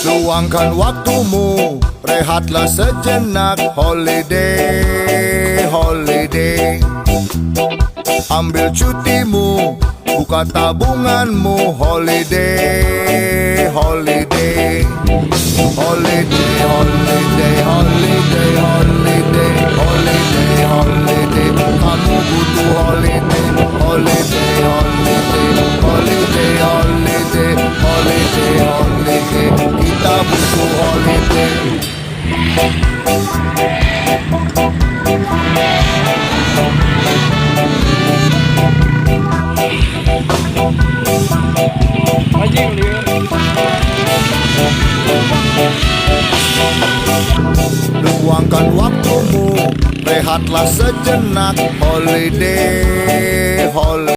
Luangkan waktumu, rehatlah sejenak. Holiday, holiday. Ambil cutimu, buka tabunganmu. Holiday, holiday. Holiday, holiday, holiday, holiday. Holiday, holiday. Kamu butuh holiday. Holiday, holiday. Holiday, holiday. Holiday, holiday. Kita butuh holiday. Luangkan waktumu, rehatlah sejenak. Holiday, holiday.